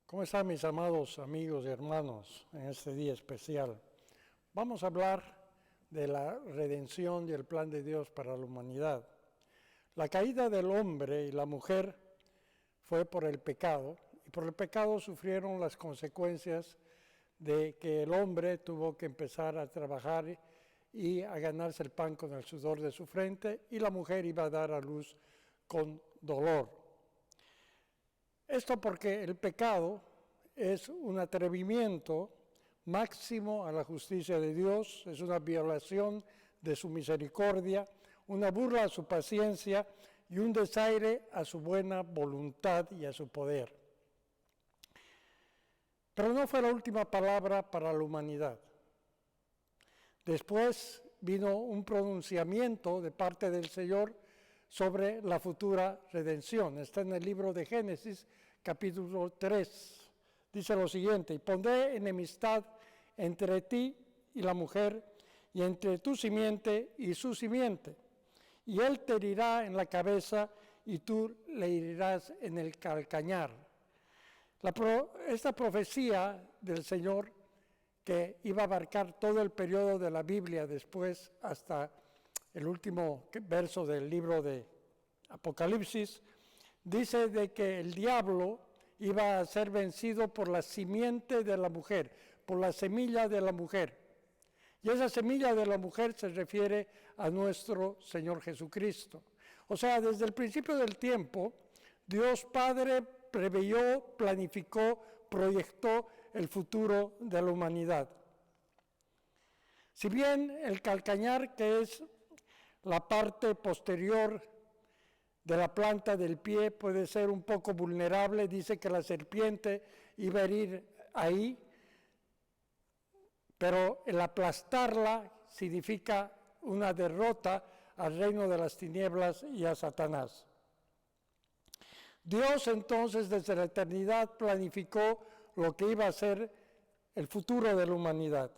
¿Cómo están mis amados amigos y hermanos en este día especial? Vamos a hablar de la redención y el plan de Dios para la humanidad. La caída del hombre y la mujer fue por el pecado, y por el pecado sufrieron las consecuencias de que el hombre tuvo que empezar a trabajar y a ganarse el pan con el sudor de su frente, y la mujer iba a dar a luz con dolor. Esto porque el pecado es un atrevimiento máximo a la justicia de Dios, es una violación de su misericordia, una burla a su paciencia y un desaire a su buena voluntad y a su poder. Pero no fue la última palabra para la humanidad. Después vino un pronunciamiento de parte del Señor sobre la futura redención. Está en el libro de Génesis, capítulo 3. Dice lo siguiente: y pondré enemistad entre ti y la mujer, y entre tu simiente y su simiente. Y él te herirá en la cabeza, y tú le herirás en el calcañar. Esta profecía del Señor, que iba a abarcar todo el periodo de la Biblia después hasta el último verso del libro de Apocalipsis, dice de que el diablo iba a ser vencido por la simiente de la mujer, por la semilla de la mujer. Y esa semilla de la mujer se refiere a nuestro Señor Jesucristo. O sea, desde el principio del tiempo, Dios Padre preveyó, planificó, proyectó el futuro de la humanidad. Si bien el calcañar, que es la parte posterior de la planta del pie, puede ser un poco vulnerable, dice que la serpiente iba a herir ahí, pero el aplastarla significa una derrota al reino de las tinieblas y a Satanás. Dios entonces desde la eternidad planificó lo que iba a ser el futuro de la humanidad.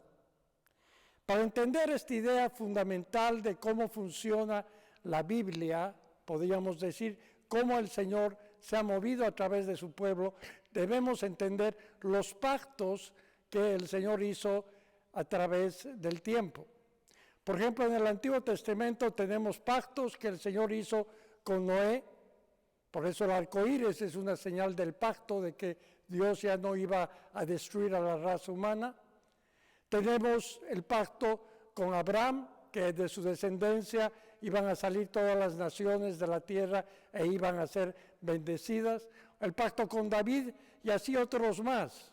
Para entender esta idea fundamental de cómo funciona la Biblia, podríamos decir cómo el Señor se ha movido a través de su pueblo, debemos entender los pactos que el Señor hizo a través del tiempo. Por ejemplo, en el Antiguo Testamento tenemos pactos que el Señor hizo con Noé. Por eso el arco iris es una señal del pacto de que Dios ya no iba a destruir a la raza humana. Tenemos el pacto con Abraham, que de su descendencia iban a salir todas las naciones de la tierra e iban a ser bendecidas. El pacto con David y así otros más.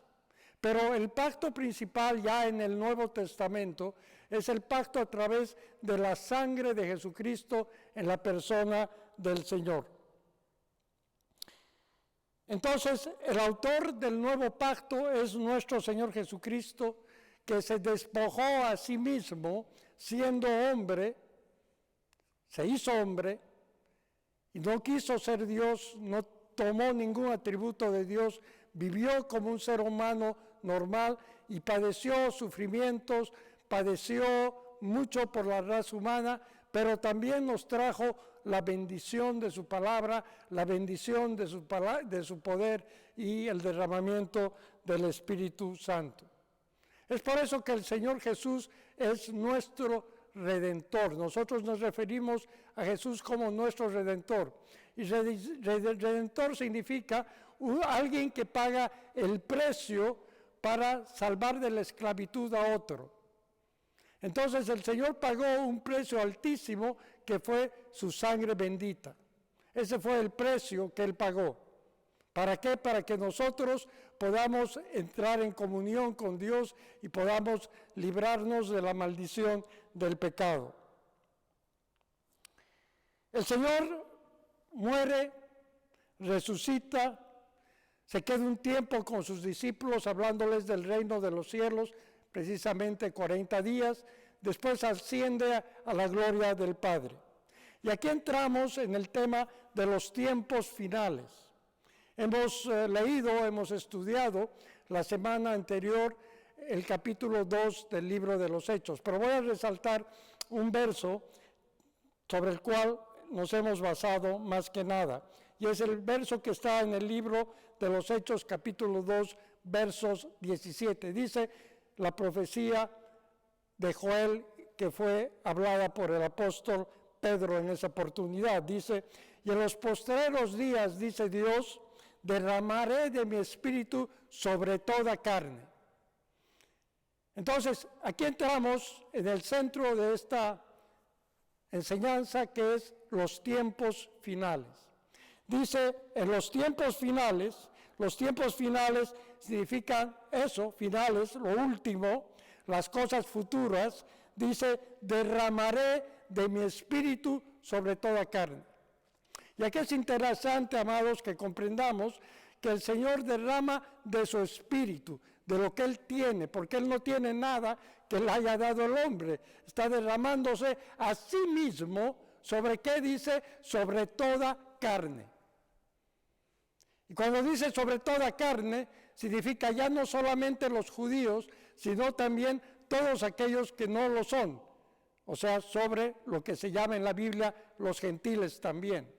Pero el pacto principal ya en el Nuevo Testamento es el pacto a través de la sangre de Jesucristo en la persona del Señor. Entonces, el autor del nuevo pacto es nuestro Señor Jesucristo, que se despojó a sí mismo, siendo hombre, se hizo hombre, y no quiso ser Dios, no tomó ningún atributo de Dios, vivió como un ser humano normal y padeció sufrimientos, padeció mucho por la raza humana, pero también nos trajo la bendición de su palabra, la bendición de su poder y el derramamiento del Espíritu Santo. Es por eso que el Señor Jesús es nuestro Redentor. Nosotros nos referimos a Jesús como nuestro Redentor. Y Redentor significa alguien que paga el precio para salvar de la esclavitud a otro. Entonces el Señor pagó un precio altísimo que fue su sangre bendita. Ese fue el precio que Él pagó. ¿Para qué? Para que nosotros podamos entrar en comunión con Dios y podamos librarnos de la maldición del pecado. El Señor muere, resucita, se queda un tiempo con sus discípulos hablándoles del reino de los cielos, precisamente 40 días, después asciende a la gloria del Padre. Y aquí entramos en el tema de los tiempos finales. Hemos hemos estudiado la semana anterior el capítulo 2 del libro de los Hechos, pero voy a resaltar un verso sobre el cual nos hemos basado más que nada, y es el verso que está en el libro de los Hechos, capítulo 2, versos 17. Dice la profecía de Joel que fue hablada por el apóstol Pedro en esa oportunidad. Dice, y en los postreros días, dice Dios, derramaré de mi espíritu sobre toda carne. Entonces, aquí entramos en el centro de esta enseñanza, que es los tiempos finales. Dice, en los tiempos finales significan eso, finales, lo último, las cosas futuras. Dice, derramaré de mi espíritu sobre toda carne. Y aquí es interesante, amados, que comprendamos que el Señor derrama de su espíritu, de lo que Él tiene, porque Él no tiene nada que le haya dado el hombre. Está derramándose a sí mismo, ¿sobre qué dice? Sobre toda carne. Y cuando dice sobre toda carne, significa ya no solamente los judíos, sino también todos aquellos que no lo son. O sea, sobre lo que se llama en la Biblia los gentiles también.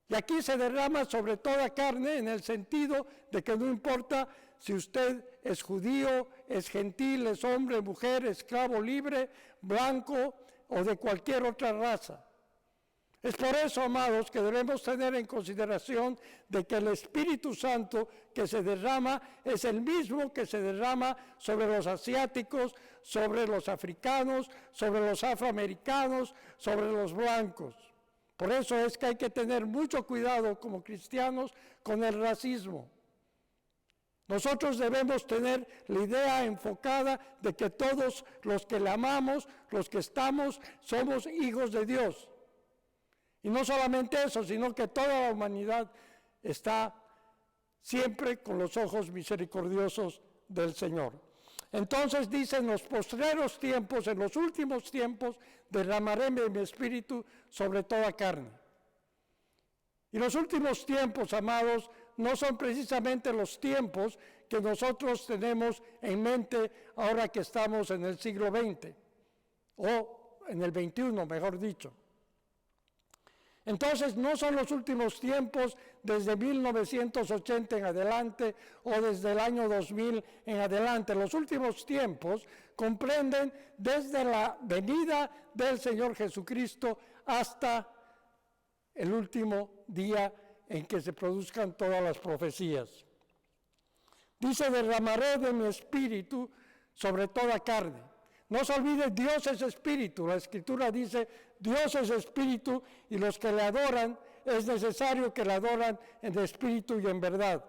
Y aquí se derrama sobre toda carne en el sentido de que no importa si usted es judío, es gentil, es hombre, mujer, esclavo, libre, blanco o de cualquier otra raza. Es por eso, amados, que debemos tener en consideración de que el Espíritu Santo que se derrama es el mismo que se derrama sobre los asiáticos, sobre los africanos, sobre los afroamericanos, sobre los blancos. Por eso es que hay que tener mucho cuidado como cristianos con el racismo. Nosotros debemos tener la idea enfocada de que todos los que le amamos, los que estamos, somos hijos de Dios. Y no solamente eso, sino que toda la humanidad está siempre con los ojos misericordiosos del Señor. Entonces dice, en los postreros tiempos, en los últimos tiempos, derramaré mi espíritu sobre toda carne. Y los últimos tiempos, amados, no son precisamente los tiempos que nosotros tenemos en mente ahora que estamos en el siglo XX, o en el XXI, mejor dicho. Entonces, no son los últimos tiempos desde 1980 en adelante o desde el año 2000 en adelante. Los últimos tiempos comprenden desde la venida del Señor Jesucristo hasta el último día en que se produzcan todas las profecías. Dice, derramaré de mi espíritu sobre toda carne. No se olvide, Dios es espíritu. La Escritura dice, Dios es espíritu y los que le adoran, es necesario que le adoran en espíritu y en verdad.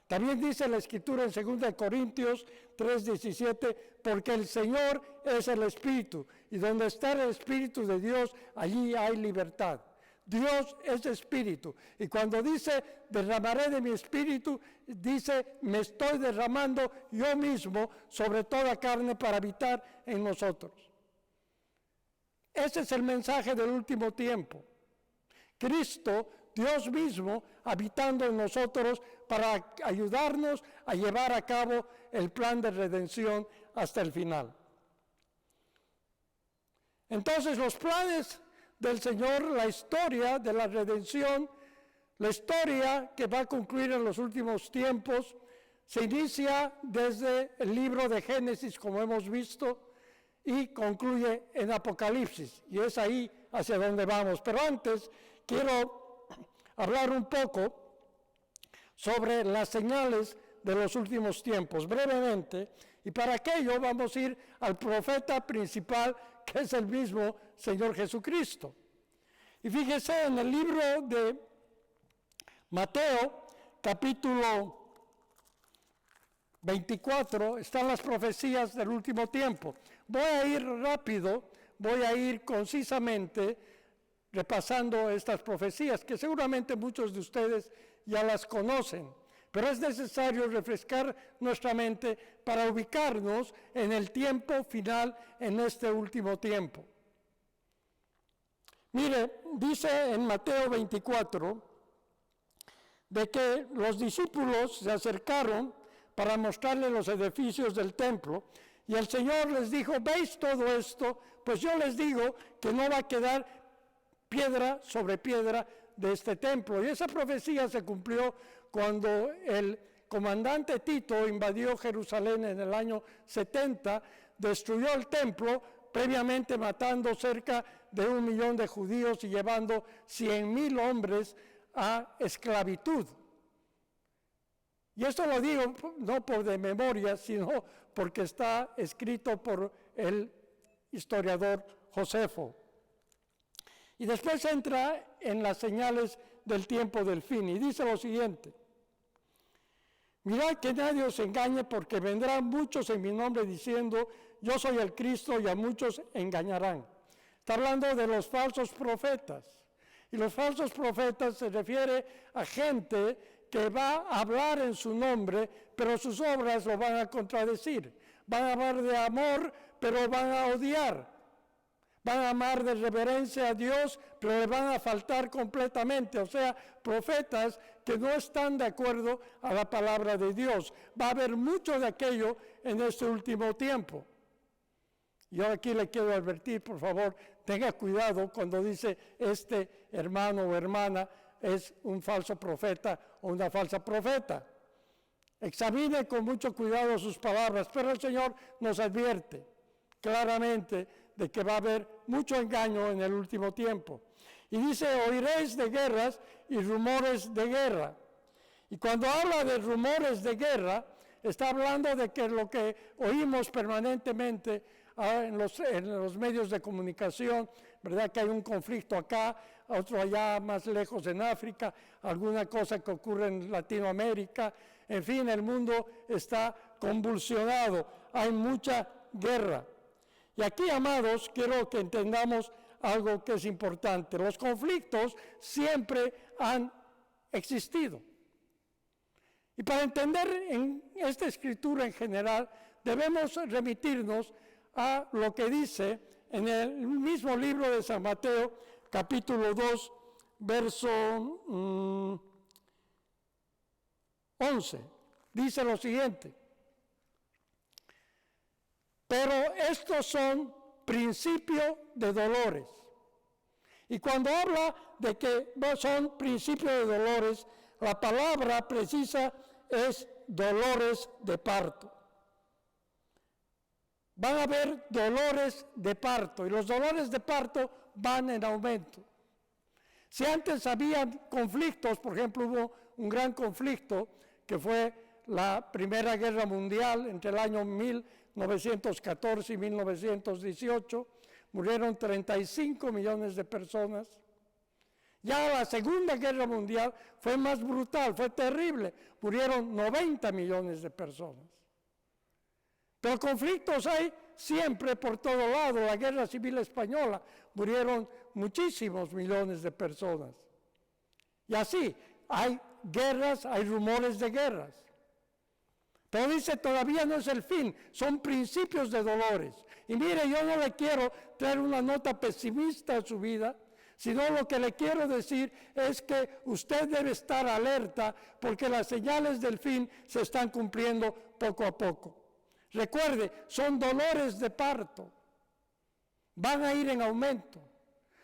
También dice la Escritura en 2 Corintios 3:17, porque el Señor es el espíritu y donde está el espíritu de Dios, allí hay libertad. Dios es espíritu. Y cuando dice, derramaré de mi espíritu, dice, me estoy derramando yo mismo sobre toda carne para habitar en nosotros. Ese es el mensaje del último tiempo. Cristo, Dios mismo, habitando en nosotros para ayudarnos a llevar a cabo el plan de redención hasta el final. Entonces, los planes del Señor, la historia de la redención, la historia que va a concluir en los últimos tiempos, se inicia desde el libro de Génesis, como hemos visto, y concluye en Apocalipsis, y es ahí hacia donde vamos. Pero antes quiero hablar un poco sobre las señales de los últimos tiempos, brevemente, y para aquello vamos a ir al profeta principal, que es el mismo Señor Jesucristo. Y fíjese, en el libro de Mateo, capítulo 24, están las profecías del último tiempo. Voy a ir rápido, voy a ir concisamente repasando estas profecías, que seguramente muchos de ustedes ya las conocen, pero es necesario refrescar nuestra mente para ubicarnos en el tiempo final, en este último tiempo. Mire, dice en Mateo 24, de que los discípulos se acercaron para mostrarle los edificios del templo, y el Señor les dijo, ¿veis todo esto? Pues yo les digo que no va a quedar piedra sobre piedra de este templo. Y esa profecía se cumplió cuando el comandante Tito invadió Jerusalén en el año 70, destruyó el templo, previamente matando cerca de 1 millón de judíos y llevando 100,000 hombres a esclavitud. Y esto lo digo no por de memoria, sino porque está escrito por el historiador Josefo. Y después entra en las señales del tiempo del fin y dice lo siguiente: mirad que nadie os engañe, porque vendrán muchos en mi nombre diciendo, yo soy el Cristo, y a muchos engañarán. Está hablando de los falsos profetas. Y los falsos profetas se refiere a gente que va a hablar en su nombre, pero sus obras lo van a contradecir. Van a hablar de amor, pero van a odiar. Van a amar de reverencia a Dios, pero le van a faltar completamente. O sea, profetas que no están de acuerdo a la palabra de Dios. Va a haber mucho de aquello en este último tiempo. Yo aquí le quiero advertir, por favor, tenga cuidado cuando dice este hermano o hermana es un falso profeta o una falsa profeta. Examine con mucho cuidado sus palabras, pero el Señor nos advierte claramente de que va a haber mucho engaño en el último tiempo. Y dice, oiréis de guerras y rumores de guerra. Y cuando habla de rumores de guerra, está hablando de que lo que oímos permanentemente en los medios de comunicación, ¿verdad? Que hay un conflicto acá, otro allá más lejos en África, alguna cosa que ocurre en Latinoamérica. En fin, el mundo está convulsionado, hay mucha guerra. Y aquí, amados, quiero que entendamos algo que es importante. Los conflictos siempre han existido. Y para entender en esta escritura en general, debemos remitirnos a lo que dice en el mismo libro de San Mateo, capítulo 2, verso 11. Dice lo siguiente: pero estos son principios de dolores. Y cuando habla de que son principios de dolores, la palabra precisa es dolores de parto. Van a haber dolores de parto y los dolores de parto van en aumento. Si antes había conflictos, por ejemplo, hubo un gran conflicto que fue la Primera Guerra Mundial entre el año 1914 y 1918, murieron 35 millones de personas. Ya la Segunda Guerra Mundial fue más brutal, fue terrible, murieron 90 millones de personas. Pero conflictos hay siempre por todo lado. La Guerra Civil Española murieron muchísimos millones de personas. Y así, hay guerras, hay rumores de guerras. Pero dice, todavía no es el fin, son principios de dolores. Y mire, yo no le quiero traer una nota pesimista a su vida, sino lo que le quiero decir es que usted debe estar alerta porque las señales del fin se están cumpliendo poco a poco. Recuerde, son dolores de parto, van a ir en aumento.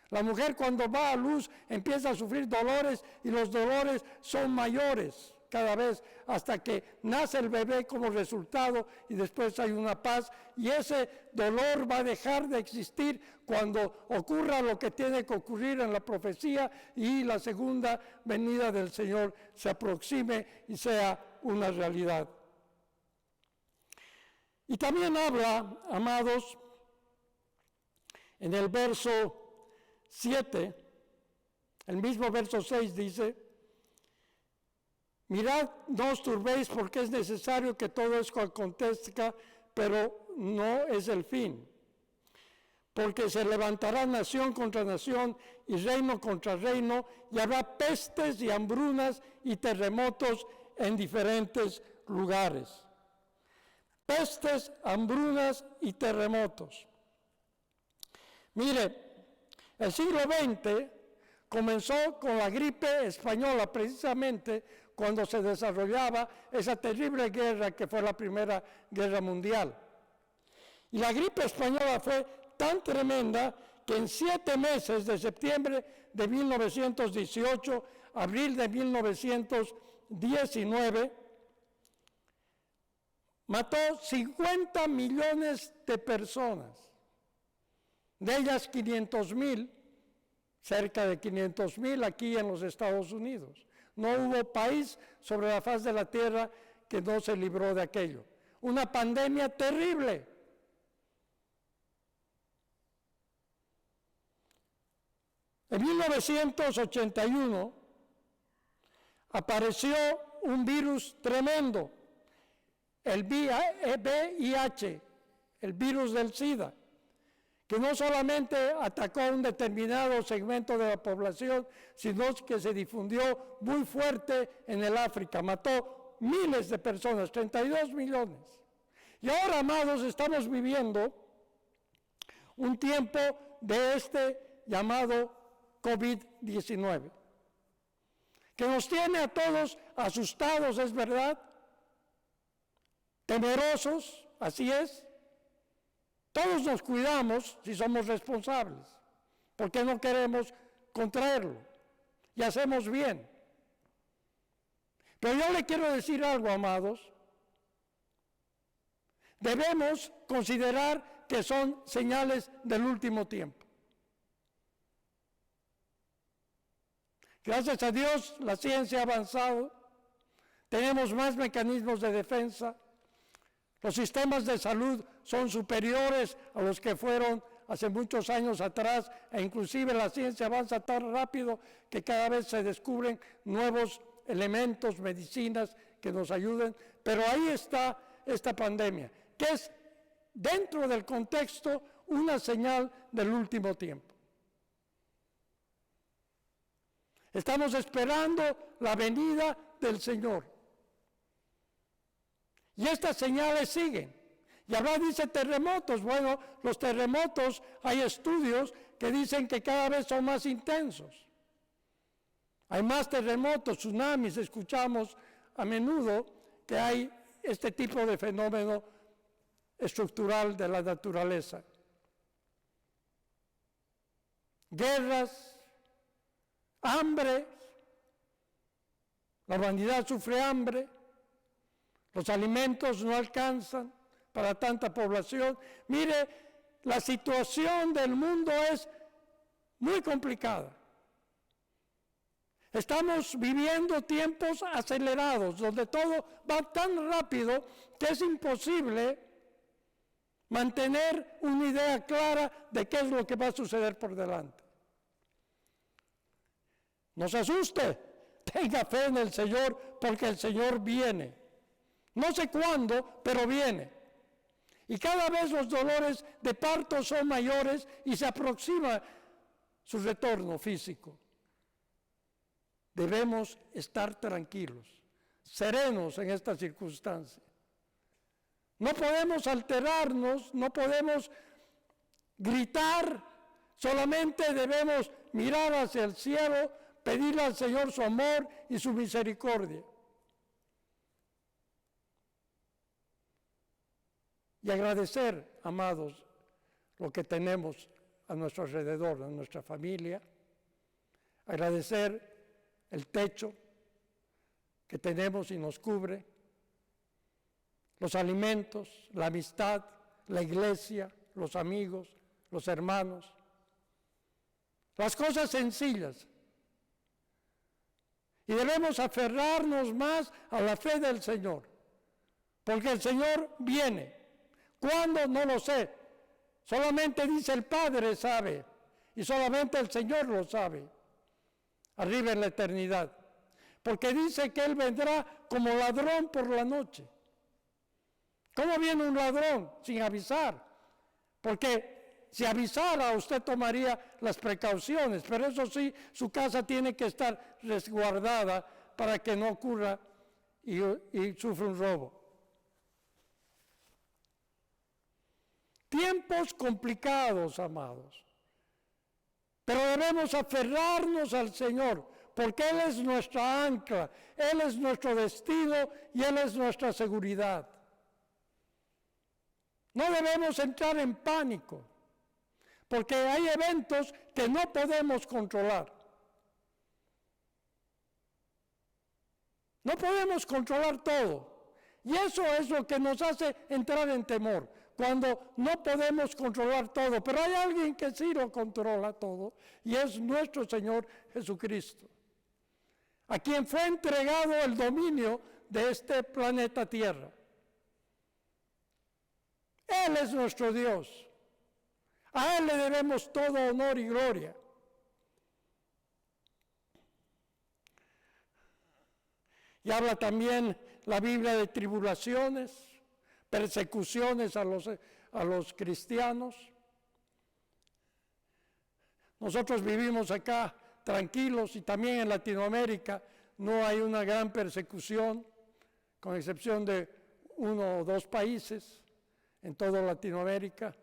La mujer cuando va a luz empieza a sufrir dolores y los dolores son mayores cada vez hasta que nace el bebé como resultado y después hay una paz y ese dolor va a dejar de existir cuando ocurra lo que tiene que ocurrir en la profecía y la segunda venida del Señor se aproxime y sea una realidad. Y también habla, amados, en el verso 7, el mismo verso 6 dice, mirad, no os turbéis porque es necesario que todo esto acontezca, pero no es el fin. Porque se levantará nación contra nación y reino contra reino, y habrá pestes y hambrunas y terremotos en diferentes lugares. Pestes, hambrunas y terremotos. Mire, el siglo XX comenzó con la gripe española, precisamente cuando se desarrollaba esa terrible guerra que fue la Primera Guerra Mundial. Y la gripe española fue tan tremenda que en 7 meses, de septiembre de 1918, abril de 1919, mató 50 millones de personas, de ellas 500,000, cerca de 500,000 aquí en los Estados Unidos. No hubo país sobre la faz de la tierra que no se libró de aquello. Una pandemia terrible. En 1981 apareció un virus tremendo, el VIH, el virus del SIDA, que no solamente atacó a un determinado segmento de la población, sino que se difundió muy fuerte en el África, mató miles de personas, 32 millones. Y ahora, amados, estamos viviendo un tiempo de este llamado COVID-19, que nos tiene a todos asustados, es verdad, temerosos, así es. Todos nos cuidamos si somos responsables, porque no queremos contraerlo y hacemos bien. Pero yo le quiero decir algo, amados. Debemos considerar que son señales del último tiempo. Gracias a Dios, la ciencia ha avanzado, tenemos más mecanismos de defensa, los sistemas de salud son superiores a los que fueron hace muchos años atrás, e inclusive la ciencia avanza tan rápido que cada vez se descubren nuevos elementos, medicinas que nos ayuden, pero ahí está esta pandemia, que es dentro del contexto una señal del último tiempo. Estamos esperando la venida del Señor. Y estas señales siguen. Y ahora dice terremotos. Bueno, los terremotos, hay estudios que dicen que cada vez son más intensos. Hay más terremotos, tsunamis, escuchamos a menudo que hay este tipo de fenómeno estructural de la naturaleza. Guerras, hambre, la humanidad sufre hambre, los alimentos no alcanzan para tanta población. Mire, la situación del mundo es muy complicada. Estamos viviendo tiempos acelerados, donde todo va tan rápido que es imposible mantener una idea clara de qué es lo que va a suceder por delante. No se asuste, tenga fe en el Señor, porque el Señor viene. No sé cuándo, pero viene. Y cada vez los dolores de parto son mayores y se aproxima su retorno físico. Debemos estar tranquilos, serenos en esta circunstancia. No podemos alterarnos, no podemos gritar, solamente debemos mirar hacia el cielo, pedirle al Señor su amor y su misericordia. Y agradecer, amados, lo que tenemos a nuestro alrededor, a nuestra familia. Agradecer el techo que tenemos y nos cubre, los alimentos, la amistad, la iglesia, los amigos, los hermanos. Las cosas sencillas. Y debemos aferrarnos más a la fe del Señor, porque el Señor viene. ¿Cuándo? No lo sé. Solamente dice el Padre sabe, y solamente el Señor lo sabe, arriba en la eternidad. Porque dice que Él vendrá como ladrón por la noche. ¿Cómo viene un ladrón? Sin avisar. Porque si avisara, usted tomaría las precauciones, pero eso sí, su casa tiene que estar resguardada para que no ocurra y sufra un robo. Tiempos complicados, amados, pero debemos aferrarnos al Señor, porque Él es nuestra ancla, Él es nuestro destino y Él es nuestra seguridad. No debemos entrar en pánico, porque hay eventos que no podemos controlar. No podemos controlar todo. Y eso es lo que nos hace entrar en temor, cuando no podemos controlar todo. Pero hay alguien que sí lo controla todo, y es nuestro Señor Jesucristo, a quien fue entregado el dominio de este planeta Tierra. Él es nuestro Dios. A Él le debemos todo honor y gloria. Y habla también la Biblia de tribulaciones, persecuciones a los cristianos. Nosotros vivimos acá tranquilos, y también en Latinoamérica no hay una gran persecución, con excepción de 1 o 2 países en toda Latinoamérica.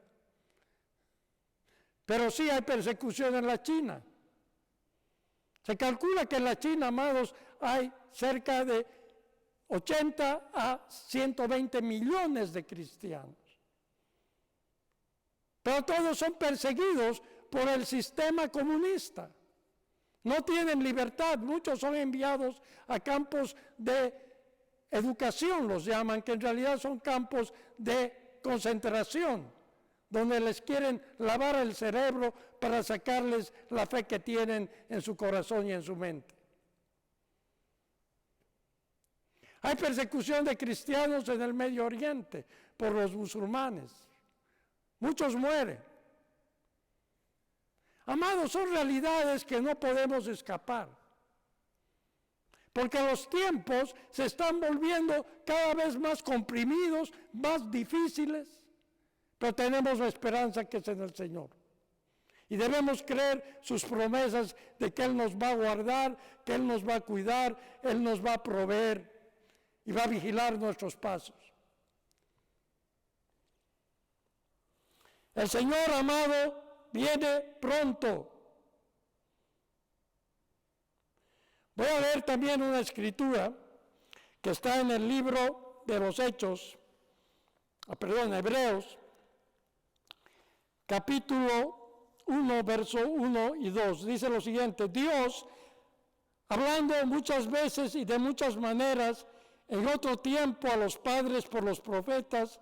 Pero sí hay persecución en la China. Se calcula que en la China, amados, hay cerca de 80 a 120 millones de cristianos. Pero todos son perseguidos por el sistema comunista. No tienen libertad. Muchos son enviados a campos de educación, los llaman, que en realidad son campos de concentración, donde les quieren lavar el cerebro para sacarles la fe que tienen en su corazón y en su mente. Hay persecución de cristianos en el Medio Oriente por los musulmanes. Muchos mueren. Amados, son realidades que no podemos escapar, porque los tiempos se están volviendo cada vez más comprimidos, más difíciles, pero tenemos la esperanza que es en el Señor. Y debemos creer sus promesas de que Él nos va a guardar, que Él nos va a cuidar, Él nos va a proveer y va a vigilar nuestros pasos. El Señor, amado, viene pronto. Voy a leer también una escritura que está en el libro de los Hechos, Hebreos, capítulo 1, verso 1 y 2. Dice lo siguiente: Dios, hablando muchas veces y de muchas maneras en otro tiempo a los padres por los profetas,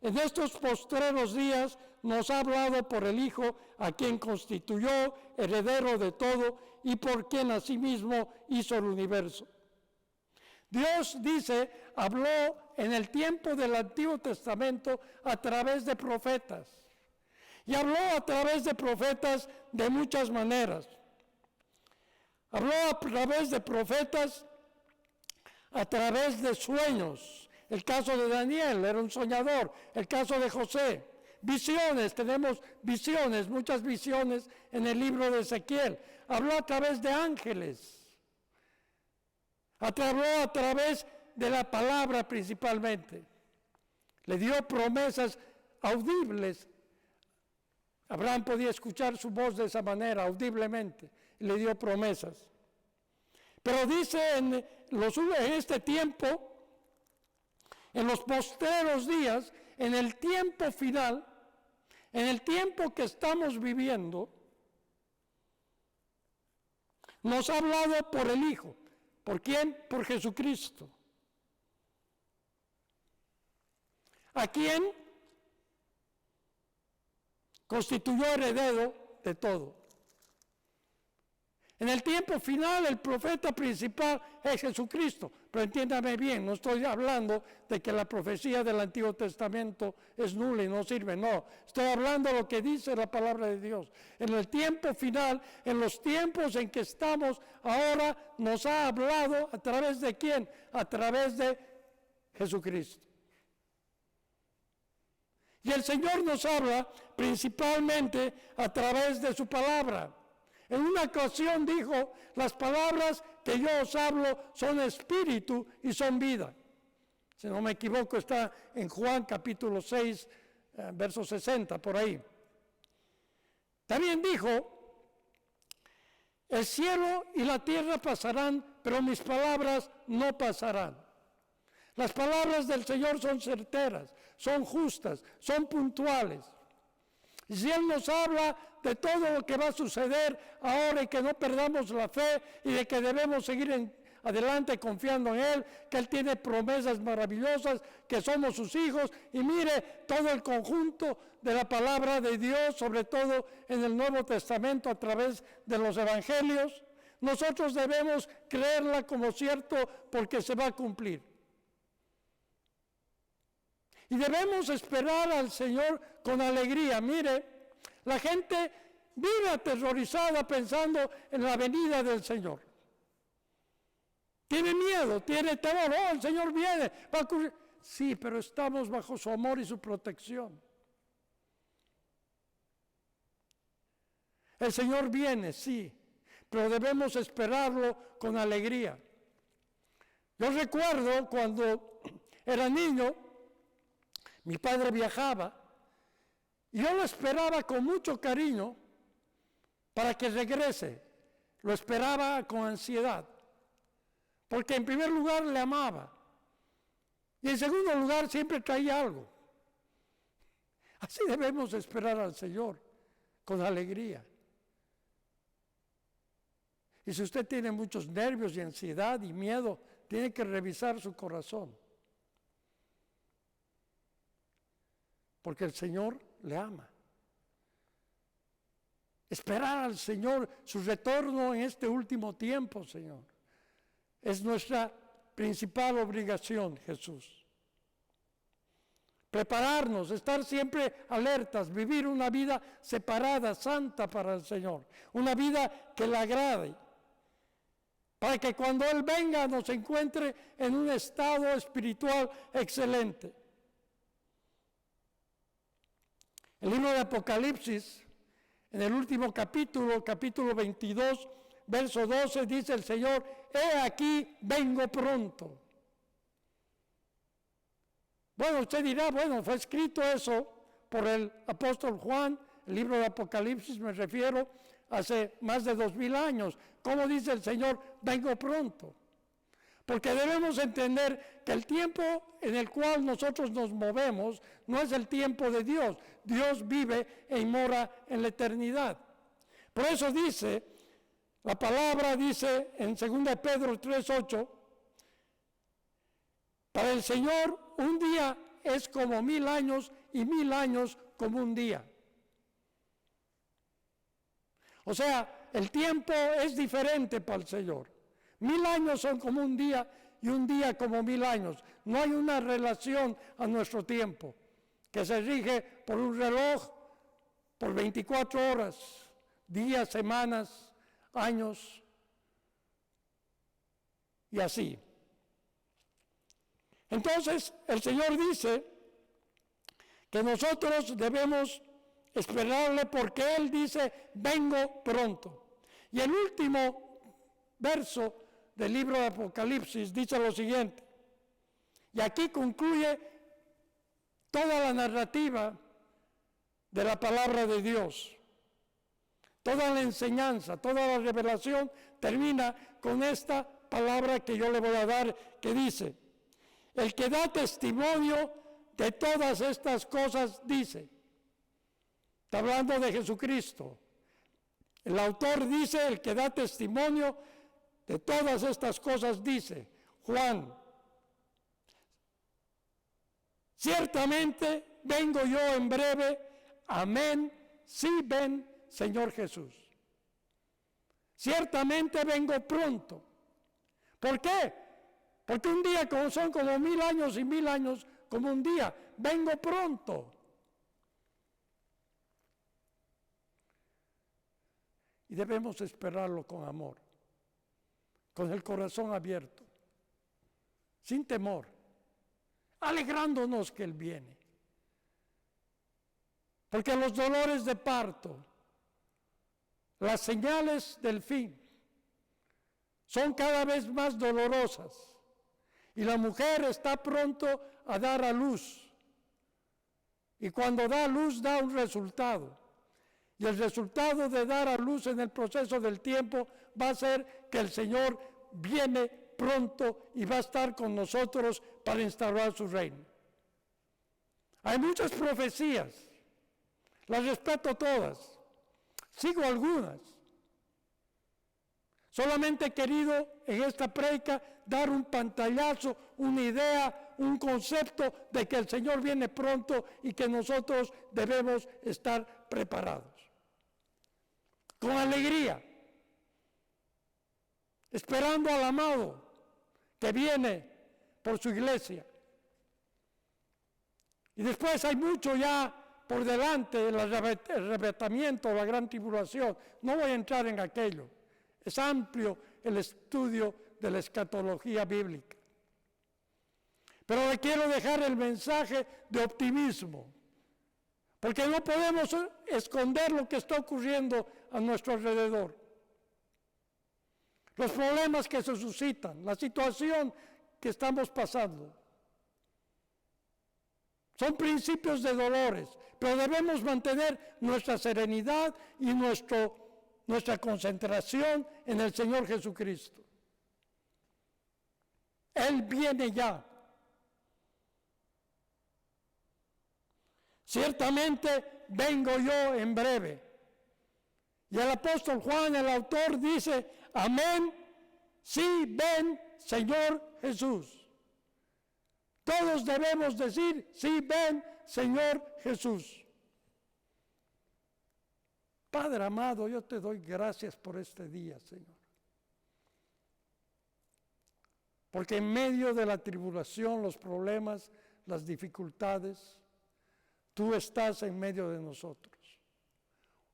en estos postreros días nos ha hablado por el Hijo, a quien constituyó heredero de todo y por quien asimismo hizo el universo. Dios, dice, habló en el tiempo del Antiguo Testamento a través de profetas. Y habló a través de profetas de muchas maneras. Habló a través de profetas, a través de sueños. El caso de Daniel, era un soñador. El caso de José. Visiones, tenemos visiones, muchas visiones en el libro de Ezequiel. Habló a través de ángeles. Habló a través de la palabra principalmente. Le dio promesas audibles. Abraham podía escuchar su voz de esa manera, audiblemente. Y le dio promesas. Pero dice en este tiempo, en los postreros días, en el tiempo final, en el tiempo que estamos viviendo, nos ha hablado por el Hijo. ¿Por quién? Por Jesucristo. ¿A quién? Constituyó heredero de todo. En el tiempo final, el profeta principal es Jesucristo. Pero entiéndame bien, no estoy hablando de que la profecía del Antiguo Testamento es nula y no sirve. No, estoy hablando de lo que dice la palabra de Dios. En el tiempo final, en los tiempos en que estamos ahora, nos ha hablado a través de ¿quién? A través de Jesucristo. Y el Señor nos habla principalmente a través de su palabra. En una ocasión dijo, las palabras que yo os hablo son espíritu y son vida. Si no me equivoco, está en Juan capítulo 6, verso 60, por ahí. También dijo, el cielo y la tierra pasarán, pero mis palabras no pasarán. Las palabras del Señor son certeras, son justas, son puntuales. Y si Él nos habla de todo lo que va a suceder ahora y que no perdamos la fe y de que debemos seguir adelante confiando en Él, que Él tiene promesas maravillosas, que somos sus hijos. Y mire todo el conjunto de la palabra de Dios, sobre todo en el Nuevo Testamento a través de los evangelios. Nosotros debemos creerla como cierto porque se va a cumplir. Y debemos esperar al Señor con alegría. Mire, la gente vive aterrorizada pensando en la venida del Señor. Tiene miedo, tiene temor. Oh, el Señor viene, va a ocurrir. Sí, pero estamos bajo su amor y su protección. El Señor viene, sí, pero debemos esperarlo con alegría. Yo recuerdo cuando era niño, mi padre viajaba y yo lo esperaba con mucho cariño para que regrese. Lo esperaba con ansiedad, porque en primer lugar le amaba y en segundo lugar siempre traía algo. Así debemos esperar al Señor, con alegría. Y si usted tiene muchos nervios y ansiedad y miedo, tiene que revisar su corazón. Porque el Señor le ama. Esperar al Señor, su retorno en este último tiempo, Señor, es nuestra principal obligación, Jesús. Prepararnos, estar siempre alertas, vivir una vida separada, santa para el Señor. Una vida que le agrade. Para que cuando Él venga nos encuentre en un estado espiritual excelente. El libro de Apocalipsis, en el último capítulo, capítulo 22, verso 12, dice el Señor: he aquí, vengo pronto. Bueno, usted dirá, bueno, fue escrito eso por el apóstol Juan, el libro de Apocalipsis me refiero, hace más de 2000 años. ¿Cómo dice el Señor, vengo pronto? Porque debemos entender que el tiempo en el cual nosotros nos movemos no es el tiempo de Dios. Dios vive e mora en la eternidad. Por eso dice, la palabra dice en 2 Pedro 3:8, para el Señor un día es como 1000 años y 1000 años como un día. O sea, el tiempo es diferente para el Señor. 1000 años son como un día y un día como 1000 años. No hay una relación a nuestro tiempo que se rige por un reloj, por 24 horas, días, semanas, años y así. Entonces, el Señor dice que nosotros debemos esperarle porque Él dice, vengo pronto. Y el último verso del libro de Apocalipsis dice lo siguiente, y aquí concluye toda la narrativa de la palabra de Dios. Toda la enseñanza, toda la revelación termina con esta palabra que yo le voy a dar, que dice, el que da testimonio de todas estas cosas dice. Está hablando de Jesucristo. El autor dice, el que da testimonio de todas estas cosas dice, Juan, ciertamente vengo yo en breve, amén, sí ven, Señor Jesús. Ciertamente vengo pronto. ¿Por qué? Porque un día son como 1000 años y 1000 años como un día. Vengo pronto. Y debemos esperarlo con amor, con el corazón abierto, sin temor, alegrándonos que Él viene. Porque los dolores de parto, las señales del fin, son cada vez más dolorosas. Y la mujer está pronto a dar a luz. Y cuando da a luz, da un resultado. Y el resultado de dar a luz en el proceso del tiempo va a ser que el Señor viene pronto y va a estar con nosotros para instaurar su reino. Hay muchas profecías, las respeto todas, sigo algunas. Solamente he querido en esta prédica dar un pantallazo, una idea, un concepto de que el Señor viene pronto y que nosotros debemos estar preparados. Con alegría, esperando al amado que viene por su iglesia. Y después hay mucho ya por delante, el arrebatamiento, la gran tribulación. No voy a entrar en aquello. Es amplio el estudio de la escatología bíblica. Pero le quiero dejar el mensaje de optimismo, porque no podemos esconder lo que está ocurriendo a nuestro alrededor. Los problemas que se suscitan, la situación que estamos pasando. Son principios de dolores, pero debemos mantener nuestra serenidad y nuestra concentración en el Señor Jesucristo. Él viene ya. Ciertamente vengo yo en breve. Y el apóstol Juan, el autor, dice, amén, sí, ven, Señor Jesús. Todos debemos decir, sí, ven, Señor Jesús. Padre amado, yo te doy gracias por este día, Señor. Porque en medio de la tribulación, los problemas, las dificultades, tú estás en medio de nosotros,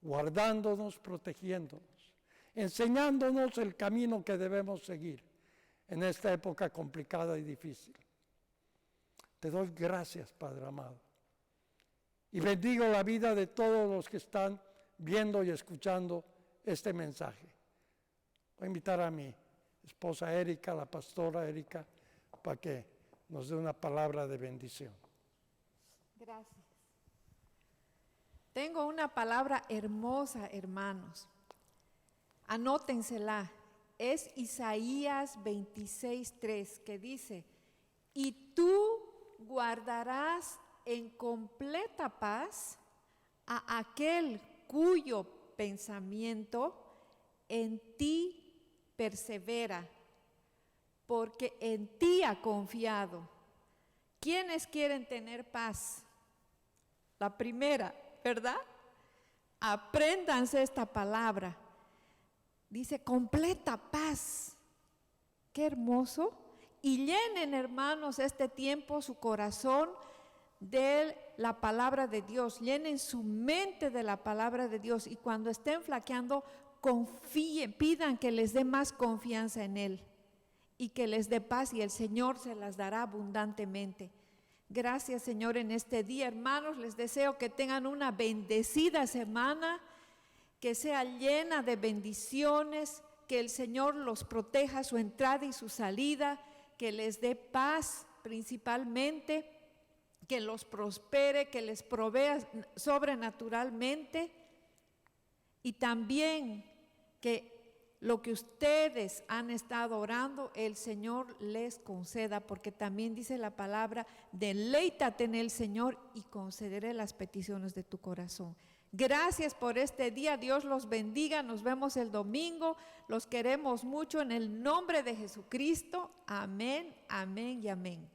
guardándonos, protegiéndonos, enseñándonos el camino que debemos seguir en esta época complicada y difícil. Te doy gracias, Padre amado. Y bendigo la vida de todos los que están viendo y escuchando este mensaje. Voy a invitar a mi esposa Erika, la pastora Erika, para que nos dé una palabra de bendición. Gracias. Tengo una palabra hermosa, hermanos. Anótensela. Es Isaías 26:3, que dice, y tú guardarás en completa paz a aquel cuyo pensamiento en ti persevera, porque en ti ha confiado. ¿Quiénes quieren tener paz? La primera, ¿verdad? Apréndanse esta palabra. Dice completa paz. Qué hermoso. Y llenen, hermanos, este tiempo su corazón de la palabra de Dios. Llenen su mente de la palabra de Dios. Y cuando estén flaqueando, confíen, pidan que les dé más confianza en Él. Y que les dé paz, y el Señor se las dará abundantemente. Gracias, Señor, en este día, hermanos. Les deseo que tengan una bendecida semana, que sea llena de bendiciones, que el Señor los proteja su entrada y su salida, que les dé paz principalmente, que los prospere, que les provea sobrenaturalmente, y también que lo que ustedes han estado orando, el Señor les conceda, porque también dice la palabra, deleítate en el Señor y concederé las peticiones de tu corazón. Gracias por este día, Dios los bendiga, nos vemos el domingo, los queremos mucho en el nombre de Jesucristo, amén, amén y amén.